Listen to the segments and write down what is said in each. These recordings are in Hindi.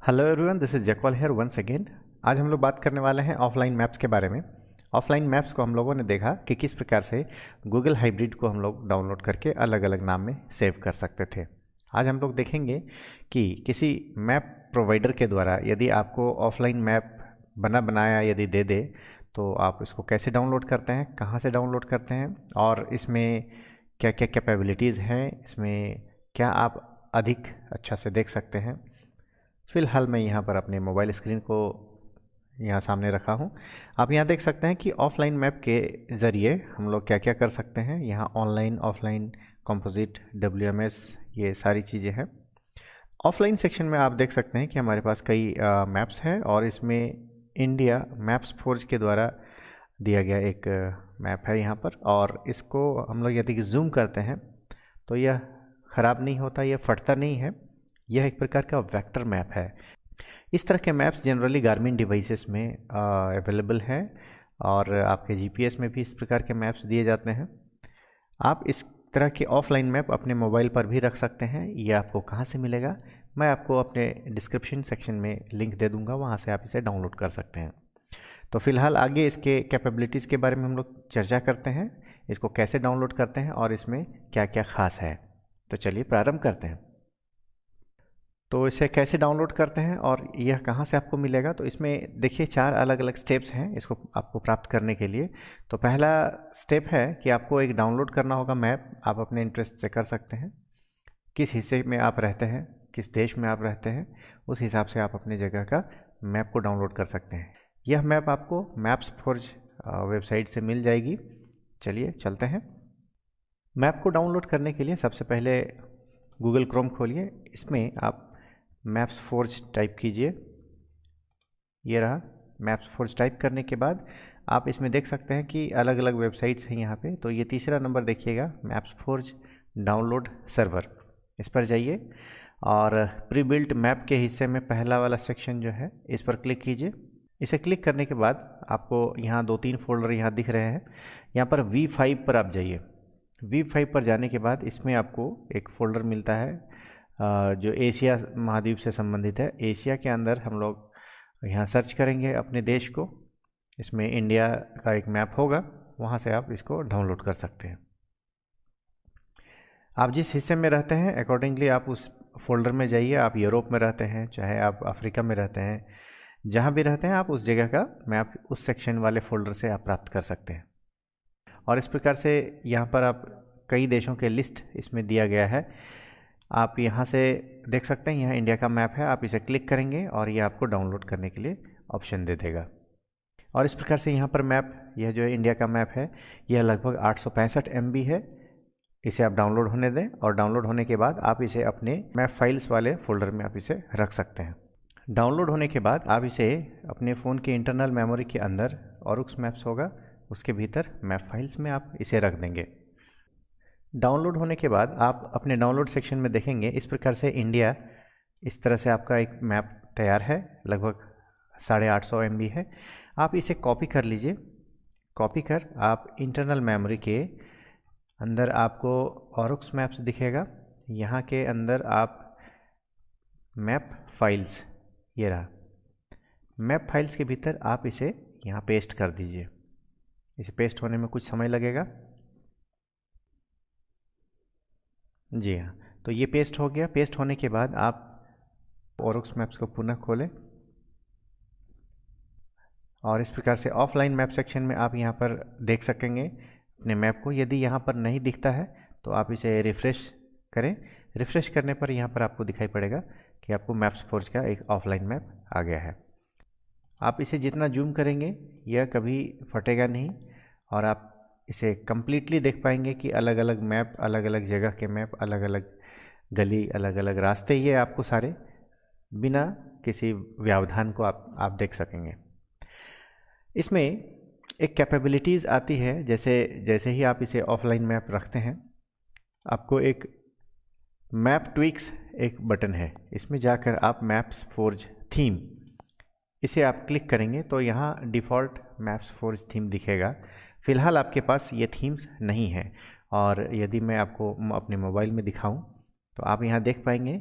Hello everyone, this is Jakwal here once again. आज हम लोग बात करने वाले हैं ऑफलाइन मैप्स के बारे में। ऑफलाइन मैप्स को हम लोगों ने देखा कि किस प्रकार से गूगल हाइब्रिड को हम लोग डाउनलोड करके अलग अलग नाम में सेव कर सकते थे। आज हम लोग देखेंगे कि किसी मैप प्रोवाइडर के द्वारा यदि आपको ऑफलाइन मैप बनाया यदि दे दे तो आप इसको कैसे डाउनलोड करते हैं, कहाँ से डाउनलोड करते हैं और इसमें क्या क्या कैपेबिलिटीज़ हैं, इसमें क्या आप अधिक अच्छा से देख सकते हैं। फ़िलहाल मैं यहाँ पर अपने मोबाइल स्क्रीन को यहाँ सामने रखा हूँ। आप यहाँ देख सकते हैं कि ऑफलाइन मैप के ज़रिए हम लोग क्या क्या कर सकते हैं। यहाँ ऑनलाइन, ऑफलाइन, कंपोजिट, WMS, ये सारी चीज़ें हैं। ऑफलाइन सेक्शन में आप देख सकते हैं कि हमारे पास कई मैप्स हैं और इसमें इंडिया मैप्स फोर्ज के द्वारा दिया गया एक मैप है यहाँ पर। और इसको हम लोग यदि जूम करते हैं तो यह ख़राब नहीं होता, यह फटता नहीं है। यह एक प्रकार का वेक्टर मैप है। इस तरह के मैप्स जनरली गार्मिन डिवाइसेस में अवेलेबल हैं और आपके जीपीएस में भी इस प्रकार के मैप्स दिए जाते हैं। आप इस तरह के ऑफलाइन मैप अपने मोबाइल पर भी रख सकते हैं। ये आपको कहाँ से मिलेगा, मैं आपको अपने डिस्क्रिप्शन सेक्शन में लिंक दे दूंगा, वहाँ से आप इसे डाउनलोड कर सकते हैं। तो फिलहाल आगे इसके कैपेबिलिटीज़ के बारे में हम लोग चर्चा करते हैं, इसको कैसे डाउनलोड करते हैं और इसमें क्या क्या खास है। तो चलिए प्रारंभ करते हैं। तो इसे कैसे डाउनलोड करते हैं और यह कहाँ से आपको मिलेगा, तो इसमें देखिए 4 अलग अलग स्टेप्स हैं इसको आपको प्राप्त करने के लिए। तो पहला स्टेप है कि आपको एक डाउनलोड करना होगा मैप। आप अपने इंटरेस्ट से कर सकते हैं, किस हिस्से में आप रहते हैं, किस देश में आप रहते हैं, उस हिसाब से आप अपनी जगह का मैप को डाउनलोड कर सकते हैं। यह मैप आपको मैप्स फोर्ज वेबसाइट से मिल जाएगी। चलिए चलते हैं। मैप को डाउनलोड करने के लिए सबसे पहले गूगल क्रोम खोलिए, इसमें आप मैप्स फोर्ज टाइप कीजिए। ये रहा मैप्स फोर्ज। टाइप करने के बाद आप इसमें देख सकते हैं कि अलग अलग वेबसाइट्स हैं यहाँ पे। तो ये तीसरा नंबर देखिएगा, मैप्स फोर्ज डाउनलोड सर्वर, इस पर जाइए और प्री बिल्ट मैप के हिस्से में पहला वाला सेक्शन जो है इस पर क्लिक कीजिए। इसे क्लिक करने के बाद आपको यहाँ 2-3 फोल्डर यहाँ दिख रहे हैं। यहाँ पर V5 पर आप जाइए। V5 पर जाने के बाद इसमें आपको एक फ़ोल्डर मिलता है जो एशिया महाद्वीप से संबंधित है। एशिया के अंदर हम लोग यहाँ सर्च करेंगे अपने देश को, इसमें इंडिया का एक मैप होगा, वहाँ से आप इसको डाउनलोड कर सकते हैं। आप जिस हिस्से में रहते हैं अकॉर्डिंगली आप उस फोल्डर में जाइए। आप यूरोप में रहते हैं, चाहे आप अफ्रीका में रहते हैं, जहाँ भी रहते हैं आप उस जगह का मैप उस सेक्शन वाले फ़ोल्डर से आप प्राप्त कर सकते हैं। और इस प्रकार से यहाँ पर आप कई देशों के लिस्ट इसमें दिया गया है। आप यहाँ से देख सकते हैं, यहाँ इंडिया का मैप है। आप इसे क्लिक करेंगे और ये आपको डाउनलोड करने के लिए ऑप्शन दे देगा। और इस प्रकार से यहाँ पर मैप, यह जो है इंडिया का मैप है, यह लगभग 865 MB है। इसे आप डाउनलोड होने दें और डाउनलोड होने के बाद आप इसे अपने मैप फाइल्स वाले फ़ोल्डर में आप इसे रख सकते हैं। डाउनलोड होने के बाद आप इसे अपने फ़ोन के इंटरनल मेमोरी के अंदर ऑरुक्स मैप्स होगा, उसके भीतर मैप फाइल्स में आप इसे रख देंगे। डाउनलोड होने के बाद आप अपने डाउनलोड सेक्शन में देखेंगे इस प्रकार से इंडिया, इस तरह से आपका एक मैप तैयार है, लगभग 850 MB है। आप इसे कॉपी कर लीजिए। कॉपी कर आप इंटरनल मेमोरी के अंदर आपको ऑरुक्स मैप्स दिखेगा, यहाँ के अंदर आप मैप फाइल्स, ये रहा मैप फाइल्स के भीतर आप इसे यहाँ पेस्ट कर दीजिए। इसे पेस्ट होने में कुछ समय लगेगा। जी हाँ, तो ये पेस्ट हो गया। पेस्ट होने के बाद आप ऑरुक्स मैप्स को पुनः खोलें और इस प्रकार से ऑफलाइन मैप सेक्शन में आप यहाँ पर देख सकेंगे अपने मैप को। यदि यहाँ पर नहीं दिखता है तो आप इसे रिफ़्रेश करें। रिफ़्रेश करने पर यहाँ पर आपको दिखाई पड़ेगा कि आपको मैप्स फोर्ज का एक ऑफलाइन मैप आ गया है। आप इसे जितना जूम करेंगे यह कभी फटेगा नहीं और आप इसे कम्प्लीटली देख पाएंगे कि अलग अलग मैप, अलग अलग जगह के मैप, अलग अलग गली, अलग अलग रास्ते, ये आपको सारे बिना किसी व्यवधान को आप देख सकेंगे। इसमें एक कैपेबिलिटीज़ आती है, जैसे जैसे ही आप इसे ऑफलाइन मैप रखते हैं आपको एक मैप ट्विक्स एक बटन है, इसमें जाकर आप मैप्स फोर्ज थीम, इसे आप क्लिक करेंगे तो यहाँ डिफ़ॉल्ट मैप्स फोर्ज थीम दिखेगा। फ़िलहाल आपके पास ये थीम्स नहीं है और यदि मैं आपको अपने मोबाइल में दिखाऊं तो आप यहाँ देख पाएंगे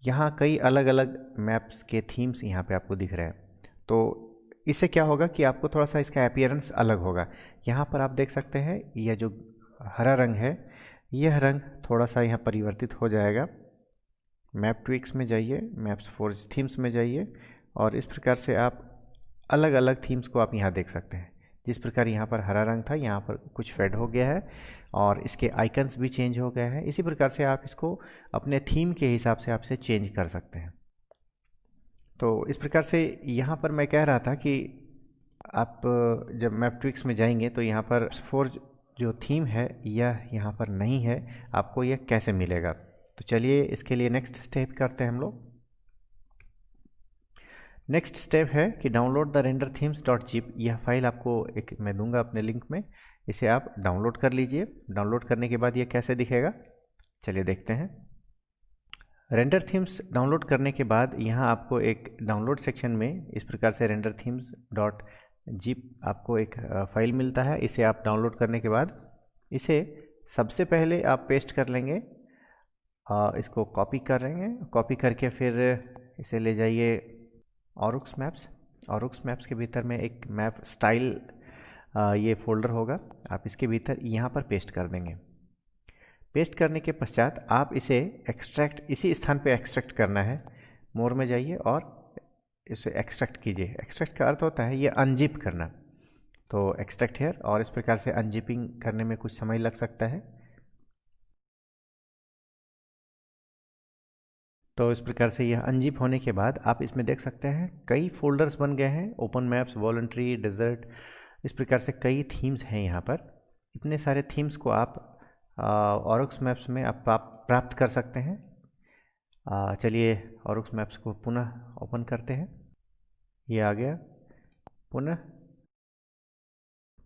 यहाँ कई अलग अलग मैप्स के थीम्स यहाँ पे आपको दिख रहे हैं। तो इससे क्या होगा कि आपको थोड़ा सा इसका अपीयरेंस अलग होगा। यहाँ पर आप देख सकते हैं यह जो हरा रंग है, यह रंग थोड़ा सा यहाँ परिवर्तित हो जाएगा। मैप ट्विक्स में जाइए, मैप्स फॉर्ज थीम्स में जाइए और इस प्रकार से आप अलग अलग थीम्स को आप यहाँ देख सकते हैं। जिस प्रकार यहाँ पर हरा रंग था, यहाँ पर कुछ फेड हो गया है और इसके आइकन्स भी चेंज हो गए हैं। इसी प्रकार से आप इसको अपने थीम के हिसाब से आपसे चेंज कर सकते हैं। तो इस प्रकार से यहाँ पर मैं कह रहा था कि आप जब मैप ट्विक्स में जाएंगे तो यहाँ पर फॉर्ज जो थीम है यह यहाँ पर नहीं है, आपको यह कैसे मिलेगा। तो चलिए इसके लिए नेक्स्ट स्टेप करते हैं हम लोग। नेक्स्ट स्टेप है कि download the render themes dot zip. यह फाइल आपको एक मैं दूंगा अपने लिंक में, इसे आप डाउनलोड कर लीजिए। डाउनलोड करने के बाद यह कैसे दिखेगा, चलिए देखते हैं। रेंडर थीम्स डाउनलोड करने के बाद यहाँ आपको एक डाउनलोड सेक्शन में इस प्रकार से रेंडर थीम्स डॉट जिप आपको एक फाइल मिलता है। इसे आप डाउनलोड करने के बाद इसे सबसे पहले आप पेस्ट कर लेंगे, इसको कॉपी करेंगे। कॉपी करके फिर इसे ले जाइए ऑरुक्स मैप्स। ऑरुक्स मैप्स के भीतर में एक मैप स्टाइल ये फोल्डर होगा, आप इसके भीतर यहाँ पर पेस्ट कर देंगे। पेस्ट करने के पश्चात आप इसे एक्सट्रैक्ट, इसी स्थान पे एक्सट्रैक्ट करना है। मोर में जाइए और इसे एक्सट्रैक्ट कीजिए। एक्सट्रैक्ट का अर्थ होता है ये अनजिप करना। तो एक्सट्रैक्ट हेयर, और इस प्रकार से अनजिपिंग करने में कुछ समय लग सकता है। तो इस प्रकार से यह अनजिप होने के बाद आप इसमें देख सकते हैं कई फोल्डर्स बन गए हैं। ओपन मैप्स, वॉलंटरी, डेजर्ट, इस प्रकार से कई थीम्स हैं यहाँ पर। इतने सारे थीम्स को आप ऑरुक्स मैप्स में आप प्राप्त कर सकते हैं। चलिए ऑरुक्स मैप्स को पुनः ओपन करते हैं। ये आ गया। पुनः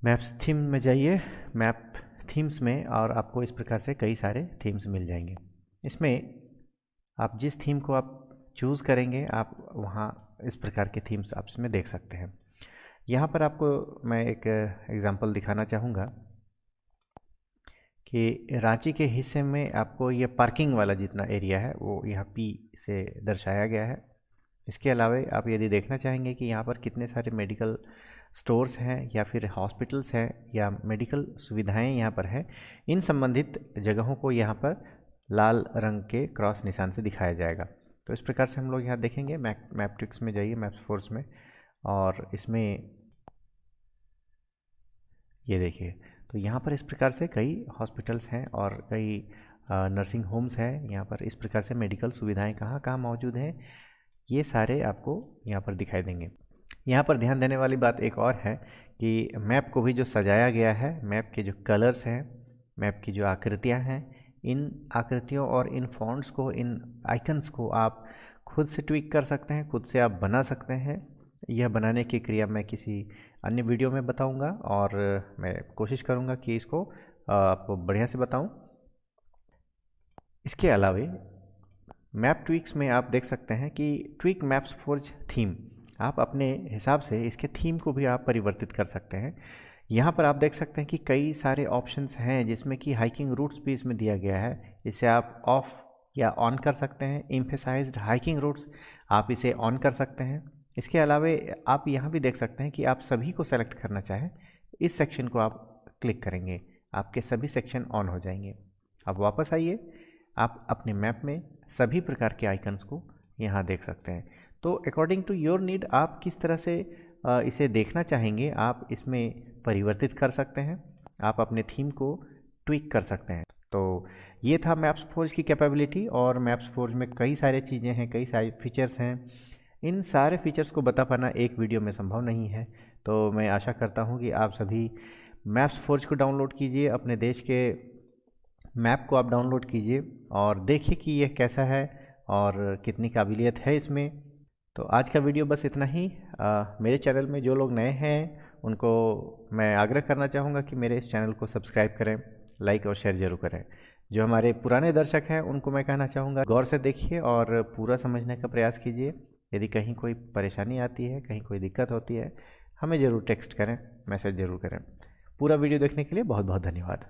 मैप्स थीम में जाइए, मैप थीम्स में, और आपको इस प्रकार से कई सारे थीम्स मिल जाएंगे। इसमें आप जिस थीम को आप चूज़ करेंगे आप वहाँ इस प्रकार के थीम्स आप इसमें देख सकते हैं। यहाँ पर आपको मैं एक एग्जांपल दिखाना चाहूँगा कि रांची के हिस्से में आपको ये पार्किंग वाला जितना एरिया है वो यहाँ पी से दर्शाया गया है। इसके अलावा आप यदि देखना चाहेंगे कि यहाँ पर कितने सारे मेडिकल स्टोर्स हैं या फिर हॉस्पिटल्स हैं या मेडिकल सुविधाएं यहाँ पर हैं, इन संबंधित जगहों को यहाँ पर लाल रंग के क्रॉस निशान से दिखाया जाएगा। तो इस प्रकार से हम लोग यहाँ देखेंगे। मैप ट्रिक्स में जाइए, मैप्स फोर्स में, और इसमें ये देखिए तो यहाँ पर इस प्रकार से कई हॉस्पिटल्स हैं और कई नर्सिंग होम्स हैं। यहाँ पर इस प्रकार से मेडिकल सुविधाएं कहाँ कहाँ मौजूद हैं ये सारे आपको यहाँ पर दिखाई देंगे। यहाँ पर ध्यान देने वाली बात एक और है कि मैप को भी जो सजाया गया है, मैप के जो कलर्स हैं, मैप की जो आकृतियाँ हैं, इन आकृतियों और इन फॉन्ट्स को, इन आइकन्स को आप खुद से ट्विक कर सकते हैं, खुद से आप बना सकते हैं। यह बनाने की क्रिया मैं किसी अन्य वीडियो में बताऊंगा और मैं कोशिश करूंगा कि इसको आपको बढ़िया से बताऊं। इसके अलावा मैप ट्विक्स में आप देख सकते हैं कि ट्विक मैप्स फॉर्ज थीम, आप अपने हिसाब से इसके थीम को भी आप परिवर्तित कर सकते हैं। यहाँ पर आप देख सकते हैं कि कई सारे ऑप्शंस हैं जिसमें कि हाइकिंग रूट्स भी इसमें दिया गया है। इसे आप ऑफ या ऑन कर सकते हैं। एम्फेसाइज्ड हाइकिंग रूट्स, आप इसे ऑन कर सकते हैं। इसके अलावा आप यहाँ भी देख सकते हैं कि आप सभी को सेलेक्ट करना चाहें, इस सेक्शन को आप क्लिक करेंगे, आपके सभी सेक्शन ऑन हो जाएंगे। अब वापस आइए, आप अपने मैप में सभी प्रकार के आइकन्स को यहाँ देख सकते हैं। तो अकॉर्डिंग टू योर नीड आप किस तरह से इसे देखना चाहेंगे आप इसमें परिवर्तित कर सकते हैं, आप अपने थीम को ट्विक कर सकते हैं। तो ये था मैप्स फोर्ज की कैपेबिलिटी। और मैप्स फोर्ज में कई सारी चीज़ें हैं, कई सारे फीचर्स हैं। इन सारे फीचर्स को बता पाना एक वीडियो में संभव नहीं है। तो मैं आशा करता हूँ कि आप सभी मैप्स फोर्ज को डाउनलोड कीजिए, अपने देश के मैप को आप डाउनलोड कीजिए और देखिए कि यह कैसा है और कितनी काबिलियत है इसमें। तो आज का वीडियो बस इतना ही। मेरे चैनल में जो लोग नए हैं उनको मैं आग्रह करना चाहूँगा कि मेरे इस चैनल को सब्सक्राइब करें, लाइक और शेयर ज़रूर करें। जो हमारे पुराने दर्शक हैं उनको मैं कहना चाहूँगा गौर से देखिए और पूरा समझने का प्रयास कीजिए। यदि कहीं कोई परेशानी आती है, कहीं कोई दिक्कत होती है, हमें ज़रूर टेक्स्ट करें, मैसेज ज़रूर करें। पूरा वीडियो देखने के लिए बहुत बहुत धन्यवाद।